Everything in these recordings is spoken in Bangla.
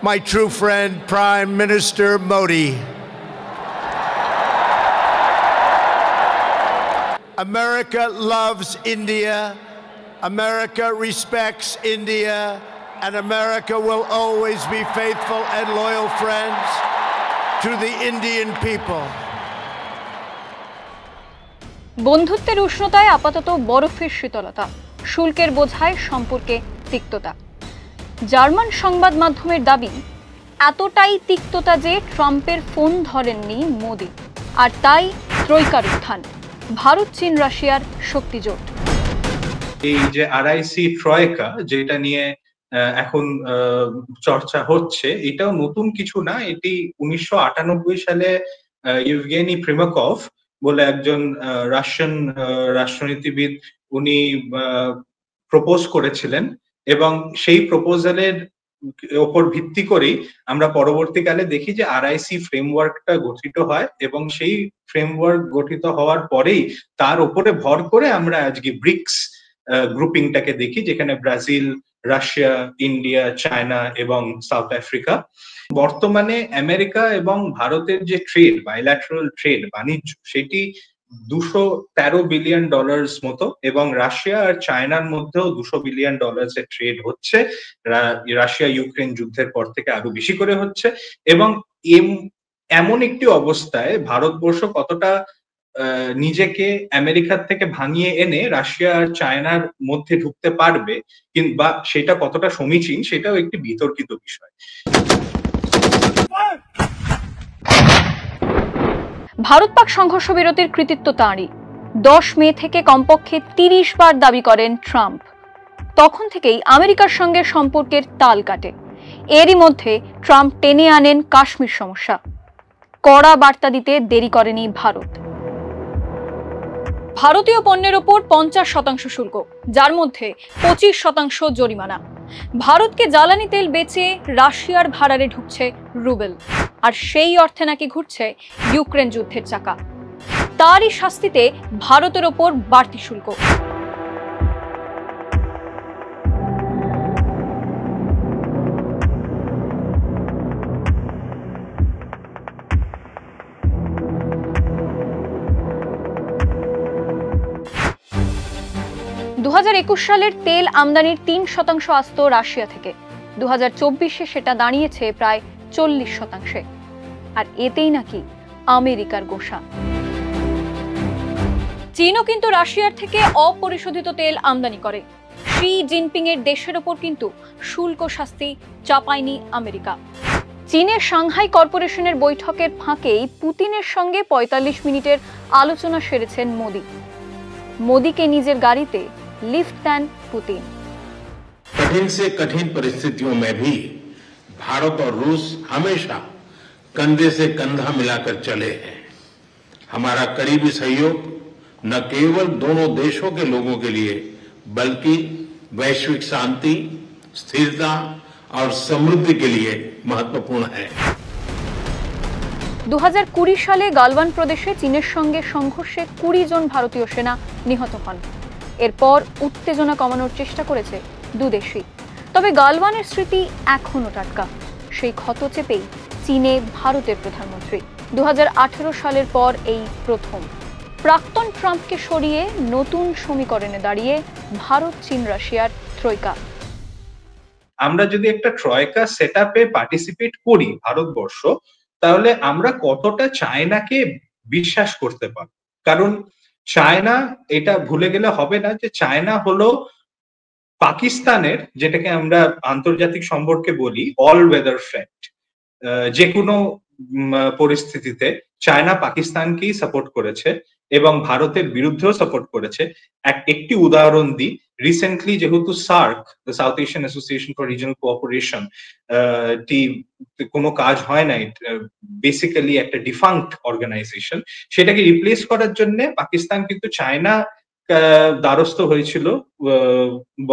my true friend, Prime Minister Modi. America loves India, America respects India, and America will always be faithful and loyal friends to the Indian people. বন্ধুত্বের উষ্ণতায় আপাতত বরফের শীতলতা, শুল্কের বোঝায় সম্পর্কে তিক্ততা। জার্মান সংবাদ মাধ্যমের দাবি, এতটাই তিক্ততা যে ট্রাম্পের ফোন ধরেননি মোদি, আর তাই ত্রৈকার উত্থান, ভারত চীন রাশিয়ার শক্তিজোট। এই যে আরআইসি ট্রয়কা যেটা নিয়ে এখন চর্চা হচ্ছে, এটাও নতুন কিছু না। এটি 1998 সালে ইভগেনি প্রিমাকভ বলে একজন রাশিয়ান রাষ্ট্রনীতিবিদ, উনি প্রপোজ করেছিলেন, এবং সেই প্রপোজালের ওপর ভিত্তি করেই আমরা পরবর্তীকালে দেখি যে আরআইসি ফ্রেমওয়ার্কটা গঠিত হয়, এবং সেই ফ্রেমওয়ার্ক গঠিত হওয়ার পরেই তার উপরে ভর করে আমরা আজকে ব্রিক্স গ্রুপিংটাকে দেখি, যেখানে ব্রাজিল, রাশিয়া, ইন্ডিয়া, চায়না এবং সাউথ আফ্রিকা। বর্তমানে আমেরিকা এবং ভারতের যে ট্রেড, বাইল্যাটারাল ট্রেড, বাণিজ্য, সেটি $213 বিলিয়ন মতো, এবং রাশিয়া আর চায়নার মধ্যেও $200 বিলিয়ন এর ট্রেড হচ্ছে। রাশিয়া ইউক্রেন যুদ্ধের পর থেকে আরো বেশি করে হচ্ছে, এবং এমন একটি অবস্থায় ভারতবর্ষ কতটা নিজেকে আমেরিকার থেকে ভাঙিয়ে এনে রাশিয়া আর চায়নার মধ্যে ঢুকতে পারবে, কিংবা সেটা কতটা সমীচীন, সেটাও একটি বিতর্কিত বিষয়। ভারত পাক সংঘর্ষ বিরতির কৃতিত্ব তাঁরই। 10 মে থেকে কমপক্ষে 30 বার দাবি করেন ট্রাম্প। তখন থেকেই আমেরিকার সঙ্গে সম্পর্কের তাল কাটে। এরই মধ্যে ট্রাম্প টেনে আনেন কাশ্মীর সমস্যা। কড়া বার্তা দিতে দেরি করেনি ভারত। ভারতীয় পণ্যের ওপর 50% শুল্ক, যার মধ্যে 25% জরিমানা। ভারতকে জ্বালানি তেল বেচে রাশিয়ার ভাড়ারে ঢুকছে রুবেল, আর সেই অর্থে নাকি ঘুরছে ইউক্রেন যুদ্ধের চাকা। তারই শাস্তিতে ভারতের ওপর বাড়তি শুল্ক। সালের তেল আমদানির 3% আসত রাশিয়া থেকে। 2024-এ সেটা দাঁড়িয়েছে প্রায় 40%। আর এতেই নাকি আমেরিকার গোসা। চীনও কিন্তু রাশিয়ার থেকে অপরিশোধিত তেল আমদানি করে। শি জিনপিং এর দেশের ওপর কিন্তু শুল্ক শাস্তি চাপায়নি আমেরিকা। চীনের সাংহাই কর্পোরেশনের বৈঠকের ফাঁকেই পুতিনের সঙ্গে 45 মিনিটের আলোচনা সেরেছেন মোদি। মোদিকে নিজের গাড়িতে लिफ्ट दें पुतिन। कठिन से कठिन परिस्थितियों में भी भारत और रूस हमेशा कंधे से कंधा मिलाकर चले हैं। हमारा करीबी सहयोग न केवल दोनों देशों के लोगों के लिए बल्कि वैश्विक शांति, स्थिरता और समृद्धि के लिए महत्वपूर्ण है। 2020 সালে গালওয়ান প্রদেশে চীনের সঙ্গে সংঘর্ষে 20 জন ভারতীয় সেনা নিহত হন। এরপর উত্তেজনা কমানোর চেষ্টা করেছে দুদেশই। তবে গালওয়ানের স্মৃতি এখনো টাটকা। সেই ক্ষত চেপেই চীনে ভারতের প্রধানমন্ত্রী। 2018 সালের পর এই প্রথম প্রাক্তন ট্রাম্পকে সরিয়ে নতুন সমীকরণে দাঁড়িয়ে ভারত চীন রাশিয়ার ত্রৈকা। আমরা যদি একটা ট্রয়কা সেটআপে পার্টিসিপেট করি ভারতবর্ষ, তাহলে আমরা কতটা চায়নাকে বিশ্বাস করতে পারব? কারণ চায়না, এটা ভুলে গেলে হবে না যে চায়না হলো পাকিস্তানের, যেটাকে আমরা আন্তর্জাতিক সম্পর্কে বলি অল ওয়েদার ফ্রেন্ড। যে কোনো পরিস্থিতিতে চায়না পাকিস্তানকেই সাপোর্ট করেছে এবং ভারতের বিরুদ্ধেও সাপোর্ট করেছে। একটি উদাহরণ দিই, রিসেন্টলি যেহেতু SAARC, south Asian association for regional cooperation, কোনো কাজ হয় না, বেসিক্যালি একটা ডিফাঙ্কড অর্গানাইজেশন, সেটাকে রিপ্লেস করার জন্য পাকিস্তান কিন্তু চায়না দ্বারস্থ হয়েছিল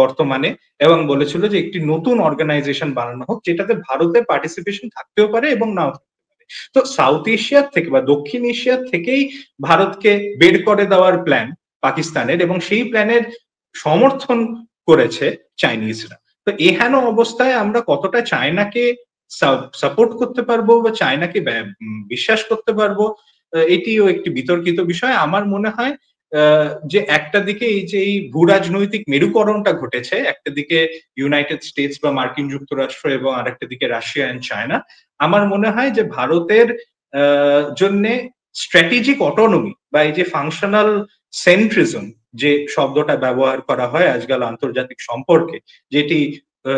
বর্তমানে, এবং বলেছিল যে একটি নতুন অর্গানাইজেশন বানানো হোক, যেটাতে ভারতের পার্টিসিপেশন থাকতেও পারে এবং নাও থাকতে পারে। তো সাউথ এশিয়ার থেকে বা দক্ষিণ এশিয়ার থেকেই ভারতকে বের করে দেওয়ার প্ল্যান পাকিস্তানের, এবং সেই প্ল্যানের সমর্থন করেছে চাইনিজরা। তো এহেন অবস্থায় আমরা কতটা চায়নাকে সাপোর্ট করতে পারবো বা চায়নাকে বিশ্বাস করতে পারবো, এটিও একটি বিতর্কিত বিষয়। আমার মনে হয় যে একটা দিকে এই যে এই ভূ রাজনৈতিক মেরুকরণটা ঘটেছে, একটা দিকে ইউনাইটেড স্টেটস বা মার্কিন যুক্তরাষ্ট্র এবং আরেকটা দিকে রাশিয়া এন্ড চায়না, আমার মনে হয় যে ভারতের জন্য স্ট্র্যাটেজিক অটোনমি বা এই যে ফাংশনাল সেন্ট্রিজম যে শব্দটা ব্যবহার করা হয় আজকাল আন্তর্জাতিক সম্পর্কে, যেটি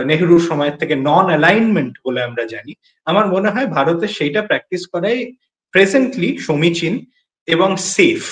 নেহরুর সময় থেকে নন অ্যালাইনমেন্ট বলে আমরা জানি, আমার মনে হয় ভারতের সেইটা প্র্যাকটিস করাই প্রেজেন্টলি সমীচীন এবং সেফ।